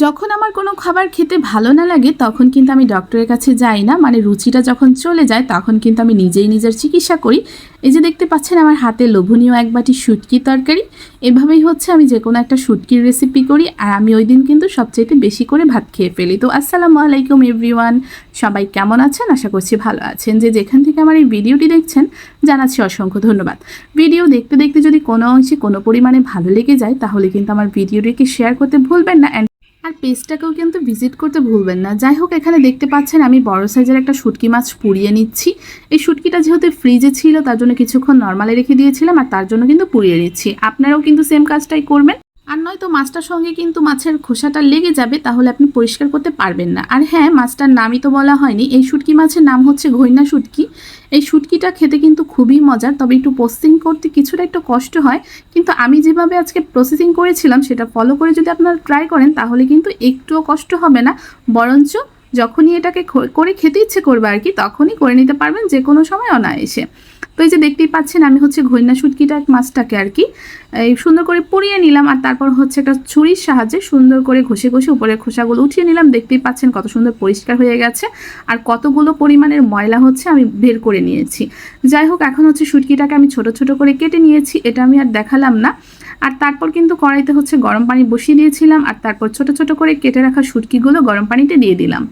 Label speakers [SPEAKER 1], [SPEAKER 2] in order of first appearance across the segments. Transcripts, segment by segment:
[SPEAKER 1] যখন আমার কোনো খাবার খেতে ভালো না লাগে তখন কিন্তু আমি ডক্টরের কাছে যাই না, মানে রুচিটা যখন চলে যায় তখন কিন্তু আমি নিজেই নিজের চিকিৎসা করি। এই যে দেখতে পাচ্ছেন আমার হাতে লোভনীয় এক বাটি শুটকি তরকারি। এভাবেই হচ্ছে আমি যে কোনো একটা শুটকির রেসিপি করি, আর আমি ওই দিন কিন্তু সবচাইতে বেশি করে ভাত খেয়ে ফেলি। তো আসসালামু আলাইকুম এভরিওয়ান, সবাই কেমন আছেন? আশা করছি ভালো আছেন। যে যেখান থেকে আমার এই ভিডিওটি দেখছেন জানাচ্ছি অসংখ্য ধন্যবাদ। ভিডিও দেখতে দেখতে যদি কোনো অংশে কোনো পরিমাণে ভালো লেগে যায় তাহলে কিন্তু আমার ভিডিওটিকে শেয়ার করতে ভুলবেন না, আর পেজটাকেও কিন্তু ভিজিট করতে ভুলবেন না। যাই হোক, এখানে দেখতে পাচ্ছেন আমি বড় সাইজের একটা শুটকি মাছ পুড়িয়ে নিচ্ছি। এই শুটকিটা যেহেতু ফ্রিজে ছিল তার জন্য কিছুক্ষণ নর্মালে রেখে দিয়েছিলাম, আর তার জন্য কিন্তু পুড়িয়ে নিচ্ছি। আপনারাও কিন্তু সেম কাজটাই করবেন, আর নয়তো মাছটার সঙ্গে কিন্তু মাছের খোসাটা লেগে যাবে, তাহলে আপনি পরিষ্কার করতে পারবেন না। আর হ্যাঁ, মাছটার নামই তো বলা হয়নি, এই শুটকি মাছের নাম হচ্ছে ঘইনা শুটকি। এই শুটকিটা খেতে কিন্তু খুবই মজার, তবে একটু প্রসেসিং করতে কিছুটা একটু কষ্ট হয়, কিন্তু আমি যেভাবে আজকে প্রসেসিং করেছিলাম সেটা ফলো করে যদি আপনারা ট্রাই করেন তাহলে কিন্তু একটুও কষ্ট হবে না, বরঞ্চ যখনই এটাকে করে খেতে ইচ্ছে করবে আর কি, তখনই করে নিতে পারবেন যে কোনো সময় অনায়াসে। তো এই যে দেখতেই পাচ্ছেন আমি হচ্ছে ঘইনা শুটকিটা মাছটাকে আর কি এই সুন্দর করে পুড়িয়ে নিলাম, আর তারপর হচ্ছে একটা ছুরির সাহায্যে সুন্দর করে ঘষে ঘষে উপরের খোসাগুলো উঠিয়ে নিলাম। দেখতেই পাচ্ছেন কত সুন্দর পরিষ্কার হয়ে গেছে, আর কতগুলো পরিমাণের ময়লা হচ্ছে আমি বের করে নিয়েছি। যাই হোক, এখন হচ্ছে শুটকিটাকে আমি ছোট ছোট করে কেটে নিয়েছি, এটা আমি আর দেখালাম না। আর তারপর কিন্তু কড়াইতে হচ্ছে গরম পানি বসিয়ে দিয়েছিলাম, আর তারপর ছোট ছোট করে কেটে রাখা শুটকিগুলো গরম পানিতে দিয়ে দিলাম।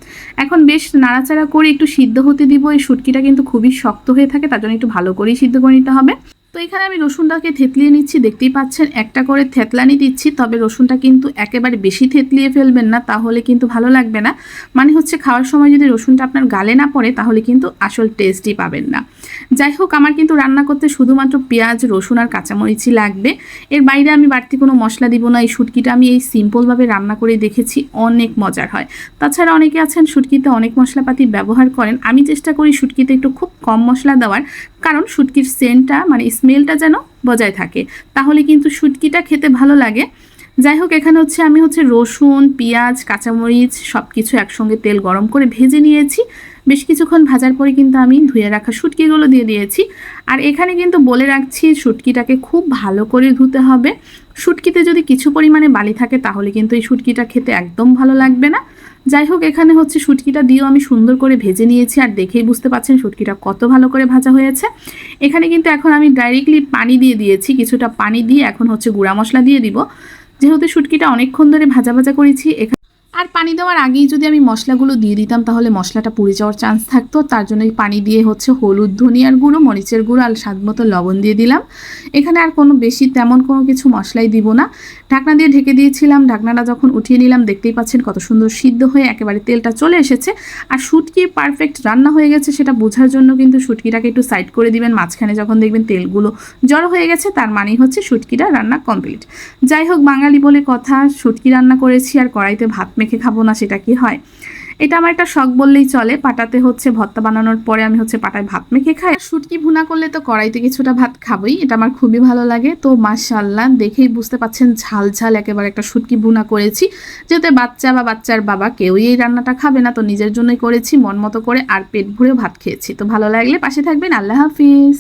[SPEAKER 1] এখন বেশ নাড়াচাড়া করে একটু সিদ্ধ হতে দিব। এই শুটকিটা কিন্তু খুবই শক্ত হয়ে থাকে, তার জন্য একটু ভালো করেই সিদ্ধ করে নিতে হবে। তো এখানে আমি রসুনটাকে থেতলিয়ে নিচ্ছি, দেখতেই পাচ্ছেন একটা করে থেতলানি দিচ্ছি, তবে রসুনটা কিন্তু একেবারে বেশি থেতলিয়ে ফেলবেন না, তাহলে কিন্তু ভালো লাগবে না। মানে হচ্ছে খাওয়ার সময় যদি রসুনটা আপনার গালে না পড়ে তাহলে কিন্তু আসল টেস্টই পাবেন না। যাই হোক, আমার কিন্তু রান্না করতে শুধুমাত্র পেঁয়াজ, রসুন আর কাঁচামরিচই লাগবে, এর বাইরে আমি বাড়তি কোনো মশলা দিব না। এই শুটকিটা আমি এই সিম্পলভাবে রান্না করে দেখেছি, অনেক মজার হয়। তাছাড়া অনেকে আছেন শুটকিতে অনেক মশলাপাতি ব্যবহার করেন, আমি চেষ্টা করি শুটকিতে একটু খুব কম মশলা দেওয়ার, কারণ শুটকির সেন্টটা মানে স্মেলটা যেন বজায় থাকে, তাহলে কিন্তু শুটকিটা খেতে ভালো লাগে। যাই হোক, এখানে হচ্ছে আমি রসুন, পেঁয়াজ, কাঁচামরিচ সব কিছু একসঙ্গে তেল গরম করে ভেজে নিয়েছি। বেশ কিছুক্ষণ ভাজার পরে কিন্তু আমি ধুয়ে রাখা শুটকিগুলো দিয়ে দিয়েছি। আর এখানে কিন্তু বলে রাখছি, শুটকিটাকে খুব ভালো করে ধুতে হবে। শুটকিতে যদি কিছু পরিমাণে বালি থাকে তাহলে কিন্তু এই শুটকিটা খেতে একদম ভালো লাগবে না। যাই হোক, এখানে হচ্ছে শুটকিটা দিয়েও আমি সুন্দর করে ভেজে নিয়েছি, আর দেখেই বুঝতে পারছেন শুটকিটা কত ভালো করে ভাজা হয়েছে। এখানে কিন্তু এখন আমি ডাইরেক্টলি পানি দিয়ে দিয়েছি, কিছুটা পানি দিয়ে এখন হচ্ছে গুঁড়া মশলা দিয়ে দিব, যেহেতু শুটকিটা অনেকক্ষণ ধরে ভাজা ভাজা করেছি। আর পানি দেওয়ার আগেই যদি আমি মশলাগুলো দিয়ে দিতাম তাহলে মশলাটা পুড়ে যাওয়ার চান্স থাকতো, তার জন্য পানি দিয়ে হলুদ, ধনিয়ার গুঁড়ো, মরিচের গুঁড়ো আর স্বাদ মতো লবণ দিয়ে দিলাম। এখানে আর কোনো বেশি তেমন কোনো কিছু মশলাই দিব না। ঢাকনা দিয়ে ঢেকে দিয়েছিলাম, ঢাকনাটা যখন উঠিয়ে নিলাম দেখতেই পাচ্ছেন কত সুন্দর সিদ্ধ হয়ে একেবারে তেলটা চলে এসেছে। আর শুটকি পারফেক্ট রান্না হয়ে গেছে সেটা বোঝার জন্য কিন্তু শুটকিটাকে একটু সাইড করে দিবেন, মাঝখানে যখন দেখবেন তেলগুলো জড়ো হয়ে গেছে তার মানেই হচ্ছে শুটকিটা রান্না কমপ্লিট। যাই হোক, বাঙালি বলে কথা, শুটকি রান্না করেছি আর কড়াইতে ভাত মেখে খাবো না সেটা কি হয়? এটা আমার একটা শখ বললেই চলে। পাটাতে ভর্তা বানানোর পরে আমি পাটায় ভাত মেখে খাই। শুটকি ভুনা করলে তো কড়াইতে কিছুটা ভাত খাবোই, এটা আমার খুবই ভালো লাগে। তো মাশাআল্লাহ, দেখেই বুঝতে পাচ্ছেন ঝাল ঝাল একেবারে একটা শুটকি ভুনা করেছি। যেহেতু বাচ্চা বা বাচ্চার বাবা কেউই এই রান্নাটা খাবে না, তো নিজের জন্যই করেছি মন মতো করে, আর পেট ভরে ভাত খেয়েছি। তো ভালো লাগলে পাশে থাকবেন। আল্লাহ হাফিজ।